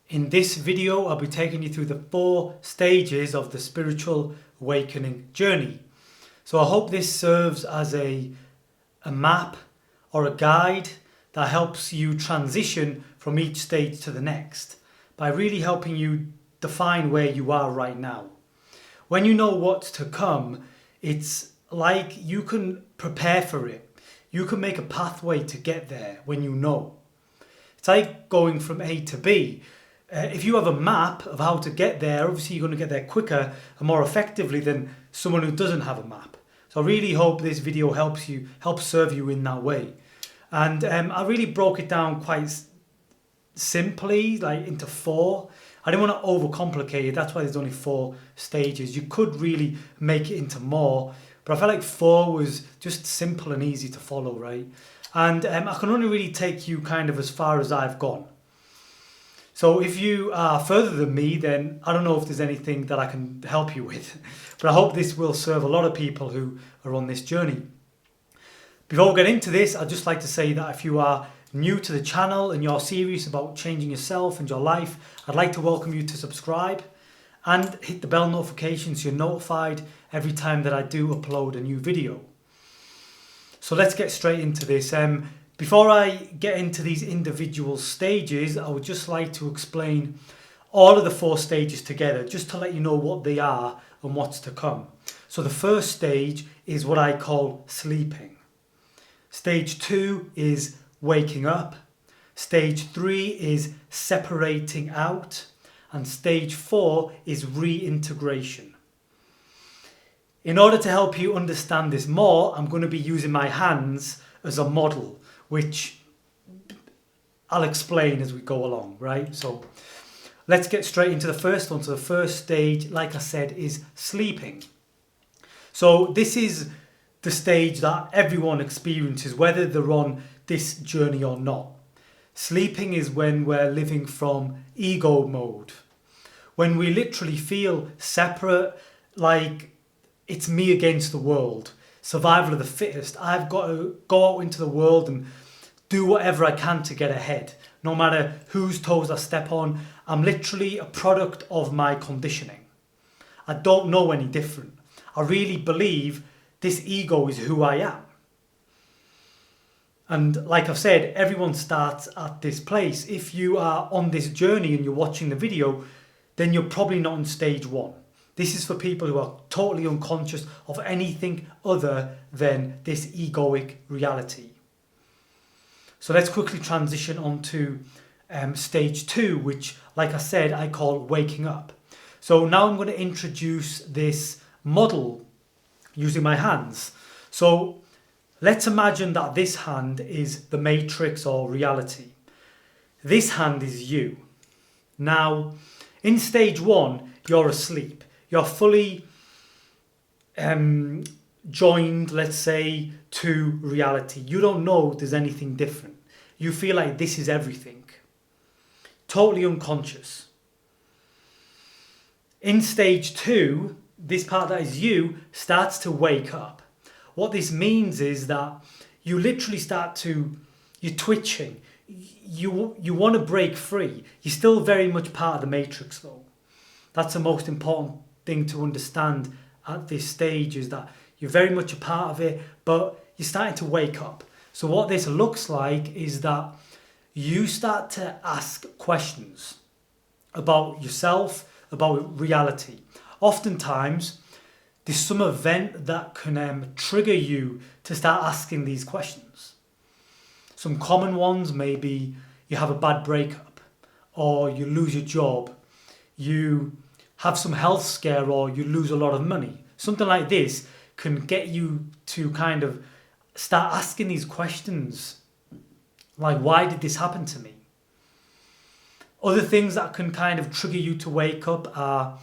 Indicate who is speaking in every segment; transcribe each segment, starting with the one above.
Speaker 1: In this video, I'll be taking you through the 4 stages of the spiritual awakening journey. So I hope this serves as a map or a guide that helps you transition from each stage to the next by really helping you define where you are right now. When you know what's to come, it's like you can prepare for it. You can make a pathway to get there when you know. It's like going from A to B. If you have a map of how to get there, obviously you're going to get there quicker and more effectively than someone who doesn't have a map. So I really hope this video helps serve you in that way. And I really broke it down quite simply, like into 4. I didn't want to overcomplicate it. That's why there's only 4 stages. You could really make it into more, but I felt like 4 was just simple and easy to follow, right? And I can only really take you kind of as far as I've gone. So if you are further than me, then I don't know if there's anything that I can help you with. But I hope this will serve a lot of people who are on this journey. Before we get into this, I'd just like to say that if you are new to the channel and you're serious about changing yourself and your life, I'd like to welcome you to subscribe and hit the bell notification so you're notified every time that I do upload a new video. So let's get straight into this. Before I get into these individual stages, I would just like to explain all of the 4 stages together, just to let you know what they are and what's to come. So the first stage is what I call sleeping. Stage 2 is waking up. Stage 3 is separating out. And stage 4 is reintegration. In order to help you understand this more, I'm going to be using my hands as a model, which I'll explain as we go along, right? So let's get straight into the first one. So the first stage, like I said, is sleeping. So this is the stage that everyone experiences, whether they're on this journey or not. Sleeping is when we're living from ego mode, when we literally feel separate, like it's me against the world. Survival of the fittest. I've got to go out into the world and do whatever I can to get ahead. No matter whose toes I step on, I'm literally a product of my conditioning. I don't know any different. I really believe this ego is who I am. And like I've said, everyone starts at this place. If you are on this journey and you're watching the video, then you're probably not on stage 1. This is for people who are totally unconscious of anything other than this egoic reality. So let's quickly transition on to stage 2, which, like I said, I call waking up. So now I'm going to introduce this model using my hands. So let's imagine that this hand is the matrix or reality. This hand is you. Now, in stage 1, you're asleep. You're fully joined, let's say, to reality. You don't know there's anything different. You feel like this is everything. Totally unconscious. In stage 2, this part that is you starts to wake up. What this means is that you literally you're twitching. You want to break free. You're still very much part of the matrix though. That's the most important thing to understand at this stage, is that you're very much a part of it, but you're starting to wake up. So what this looks like is that you start to ask questions about yourself, about reality. Oftentimes, there's some event that can trigger you to start asking these questions. Some common ones may be you have a bad breakup, or you lose your job, you have some health scare, or you lose a lot of money. Something like this can get you to kind of start asking these questions, like, why did this happen to me? Other things that can kind of trigger you to wake up are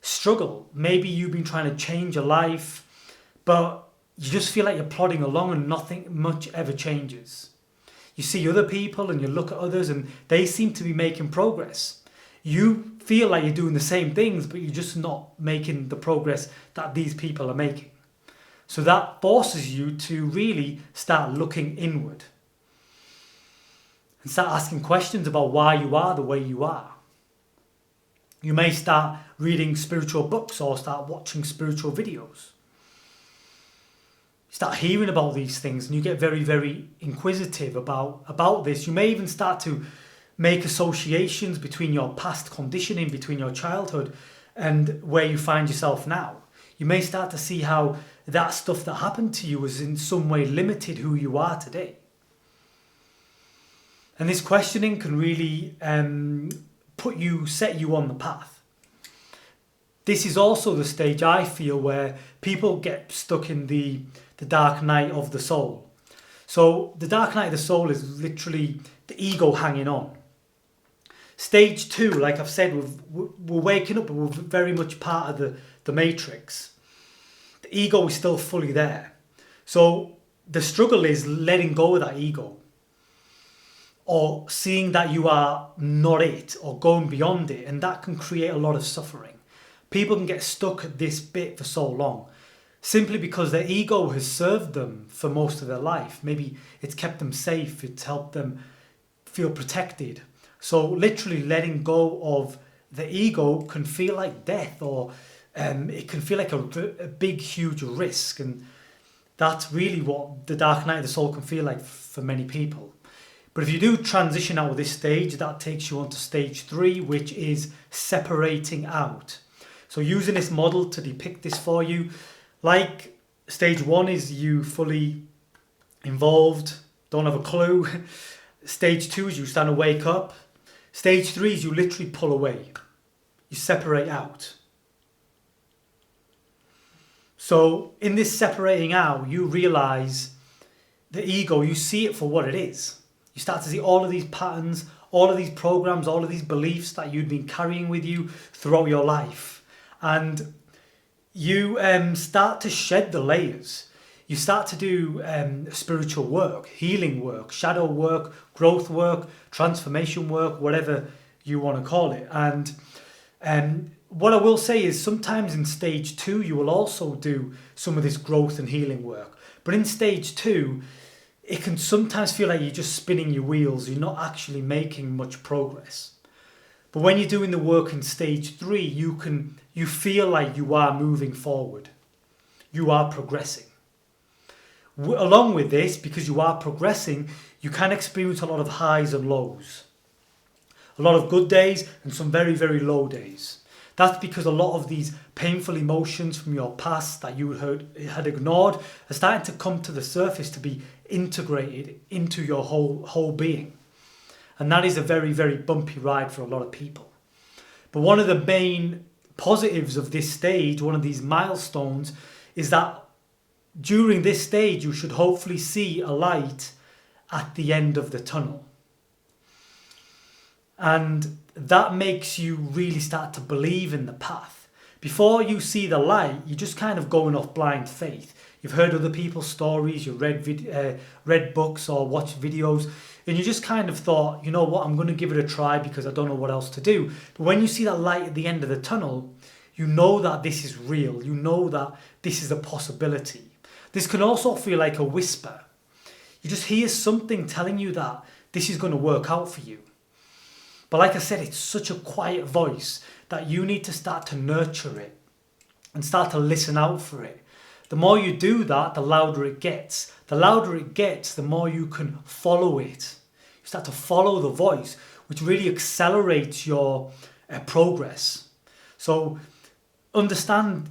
Speaker 1: struggle. Maybe you've been trying to change your life, but you just feel like you're plodding along and nothing much ever changes. You see other people and you look at others and they seem to be making progress. You feel like you're doing the same things, but you're just not making the progress that these people are making. So that forces you to really start looking inward and start asking questions about why you are the way you are. You may start reading spiritual books or start watching spiritual videos. Start hearing about these things and you get very, very inquisitive about this. You may even start to make associations between your past conditioning, between your childhood and where you find yourself now. You may start to see how that stuff that happened to you has in some way limited who you are today. And this questioning can really set you on the path. This is also the stage, I feel, where people get stuck in the dark night of the soul. So the dark night of the soul is literally the ego hanging on. Stage 2, like I've said, we're waking up, but we're very much part of the matrix. The ego is still fully there. So the struggle is letting go of that ego, or seeing that you are not it, or going beyond it, and that can create a lot of suffering. People can get stuck at this bit for so long, simply because their ego has served them for most of their life. Maybe it's kept them safe, it's helped them feel protected. So literally letting go of the ego can feel like death, or it can feel like a big, huge risk. And that's really what the dark night of the soul can feel like for many people. But if you do transition out of this stage, that takes you on to stage 3, which is separating out. So using this model to depict this for you, like stage 1 is you fully involved, don't have a clue. Stage 2 is you starting to wake up. Stage 3 is you literally pull away. You separate out. So in this separating out, you realize the ego, you see it for what it is. You start to see all of these patterns, all of these programs, all of these beliefs that you've been carrying with you throughout your life. And you start to shed the layers. You start to do spiritual work, healing work, shadow work, growth work, transformation work, whatever you want to call it. And what I will say is sometimes in stage 2, you will also do some of this growth and healing work. But in stage 2, it can sometimes feel like you're just spinning your wheels. You're not actually making much progress. But when you're doing the work in stage 3, you feel like you are moving forward. You are progressing. Along with this, because you are progressing, you can experience a lot of highs and lows. A lot of good days and some very, very low days. That's because a lot of these painful emotions from your past that you had ignored are starting to come to the surface to be integrated into your whole being. And that is a very, very bumpy ride for a lot of people. But one of the main positives of this stage, one of these milestones, is that during this stage you should hopefully see a light at the end of the tunnel. And that makes you really start to believe in the path. Before you see the light, you're just kind of going off blind faith. You've heard other people's stories, you've read books or watched videos, and you just kind of thought, you know what, I'm going to give it a try because I don't know what else to do. But when you see that light at the end of the tunnel, you know that this is real. You know that this is a possibility. This can also feel like a whisper. You just hear something telling you that this is going to work out for you. But like I said, it's such a quiet voice that you need to start to nurture it and start to listen out for it. The more you do that, the louder it gets. The louder it gets, the more you can follow it. You start to follow the voice, which really accelerates your progress. So understand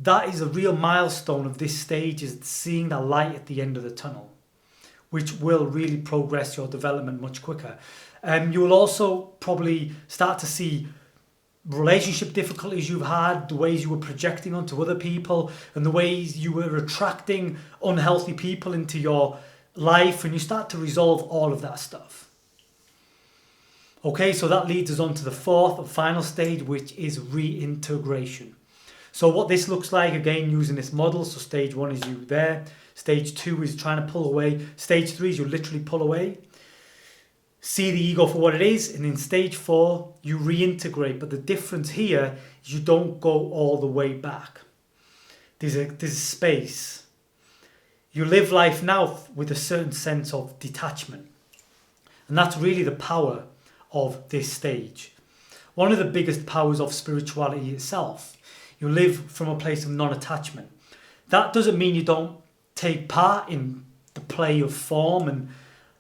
Speaker 1: that is a real milestone of this stage, is seeing the light at the end of the tunnel, which will really progress your development much quicker. You will also probably start to see relationship difficulties you've had, the ways you were projecting onto other people, and the ways you were attracting unhealthy people into your life, and you start to resolve all of that stuff. Okay, so that leads us on to the fourth and final stage, which is reintegration. So what this looks like, again, using this model, so stage 1 is you there, stage 2 is trying to pull away, stage 3 is you literally pull away, see the ego for what it is, and in stage 4 you reintegrate. But the difference here is you don't go all the way back. There's a space. You live life now with a certain sense of detachment, and that's really the power of this stage. one of the biggest powers of spirituality itself. You live from a place of non-attachment. That doesn't mean you don't take part in the play of form and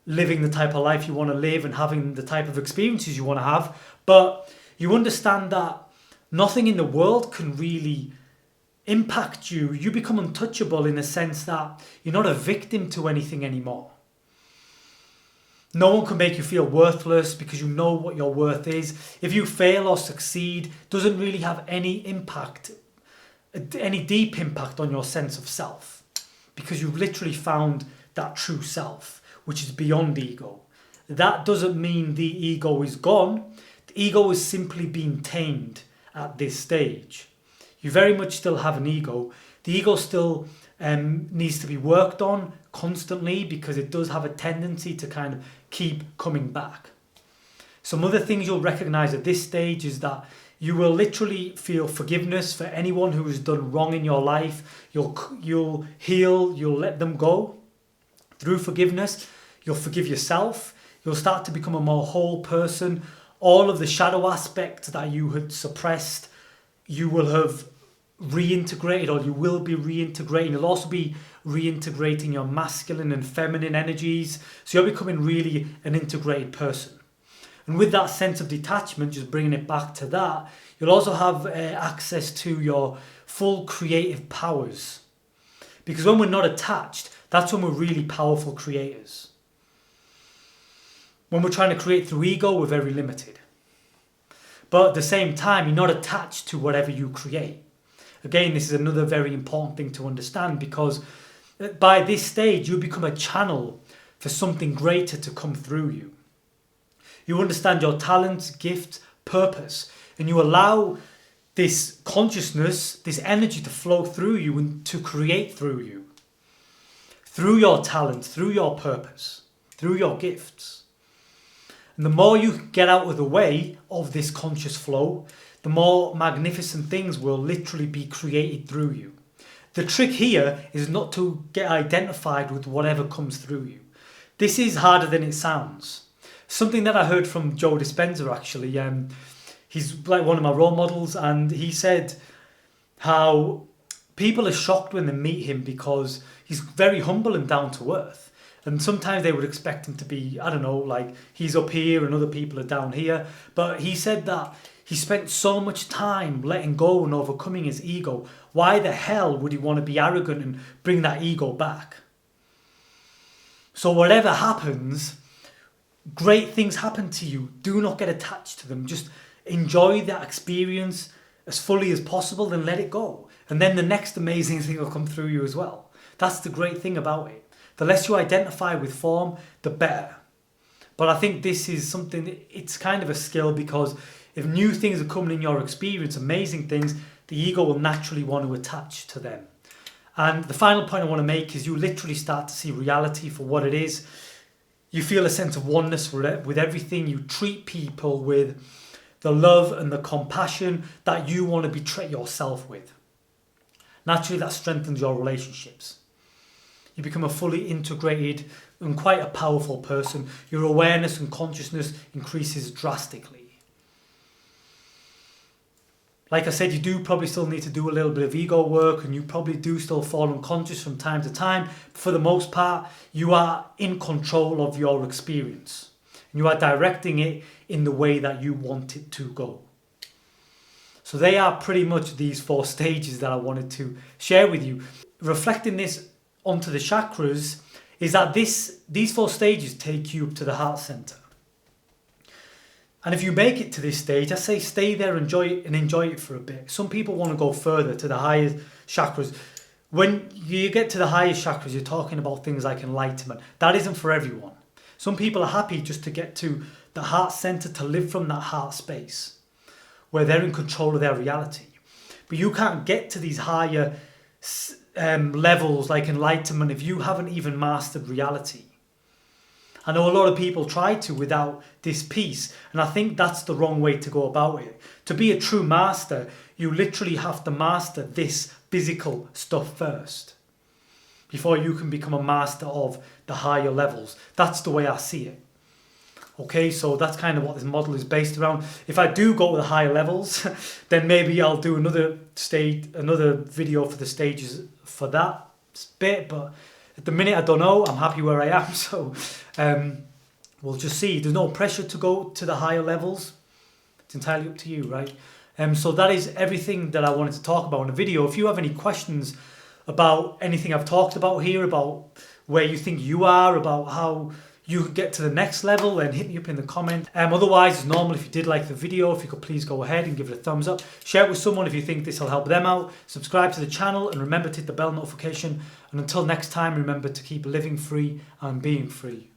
Speaker 1: living the type of life you want to live and having the type of experiences you want to have, but you understand that nothing in the world can really impact you. You become untouchable in the sense that you're not a victim to anything anymore. No one can make you feel worthless because you know what your worth is. If you fail or succeed, it doesn't really have any impact, any deep impact on your sense of self, because you've literally found that true self, which is beyond ego. That doesn't mean the ego is gone. The ego is simply being tamed at this stage. You very much still have an ego. The ego still needs to be worked on constantly because it does have a tendency to kind of keep coming back. Some other things you'll recognize at this stage is that you will literally feel forgiveness for anyone who has done wrong in your life. You'll heal, you'll let them go through forgiveness. You'll forgive yourself. You'll start to become a more whole person. All of the shadow aspects that you had suppressed, you will have reintegrated, or you will be reintegrating. You'll also be reintegrating your masculine and feminine energies. So you're becoming really an integrated person. And with that sense of detachment, just bringing it back to that, you'll also have access to your full creative powers. Because when we're not attached, that's when we're really powerful creators. When we're trying to create through ego, we're very limited. But at the same time, you're not attached to whatever you create. Again, this is another very important thing to understand, because by this stage, you become a channel for something greater to come through you. You understand your talents, gifts, purpose, and you allow this consciousness, this energy to flow through you and to create through you. Through your talents, through your purpose, through your gifts. And the more you get out of the way of this conscious flow, the more magnificent things will literally be created through you. The trick here is not to get identified with whatever comes through you. This is harder than it sounds. Something that I heard from Joe Dispenza actually, he's like one of my role models, and he said how people are shocked when they meet him because he's very humble and down to earth. And sometimes they would expect him to be, I don't know, like he's up here and other people are down here. But he said that he spent so much time letting go and overcoming his ego. Why the hell would he want to be arrogant and bring that ego back? So whatever happens, great things happen to you. Do not get attached to them. Just enjoy that experience as fully as possible, then let it go. And then the next amazing thing will come through you as well. That's the great thing about it. The less you identify with form, the better. But I think this is something, it's kind of a skill, because if new things are coming in your experience, amazing things, the ego will naturally want to attach to them. And the final point I want to make is you literally start to see reality for what it is. You feel a sense of oneness with everything. You treat people with the love and the compassion that you want to betray yourself with. Naturally, that strengthens your relationships. You become a fully integrated and quite a powerful person. Your awareness and consciousness increases drastically. Like I said, you do probably still need to do a little bit of ego work, and you probably do still fall unconscious from time to time. But for the most part, you are in control of your experience. And you are directing it in the way that you want it to go. So they are pretty much these 4 stages that I wanted to share with you. Reflecting this onto the chakras is that these 4 stages take you up to the heart center. And if you make it to this stage, I say stay there, enjoy it for a bit. Some people want to go further to the highest chakras. When you get to the highest chakras, you're talking about things like enlightenment. That isn't for everyone. Some people are happy just to get to the heart center, to live from that heart space, where they're in control of their reality. But you can't get to these higher levels like enlightenment if you haven't even mastered reality. I know a lot of people try to without this piece, and I think that's the wrong way to go about it. To be a true master, you literally have to master this physical stuff first before you can become a master of the higher levels. That's the way I see it. Okay, so that's kind of what this model is based around. If I do go to the higher levels, then maybe I'll do another video for the stages for that bit. But at the minute, I don't know. I'm happy where I am, so we'll just see. There's no pressure to go to the higher levels. It's entirely up to you, right? So that is everything that I wanted to talk about in the video. If you have any questions about anything I've talked about here, about where you think you are, about how you could get to the next level, then hit me up in the comment. Otherwise, as normal, if you did like the video, if you could please go ahead and give it a thumbs up. Share it with someone if you think this will help them out. Subscribe to the channel and remember to hit the bell notification. And until next time, remember to keep living free and being free.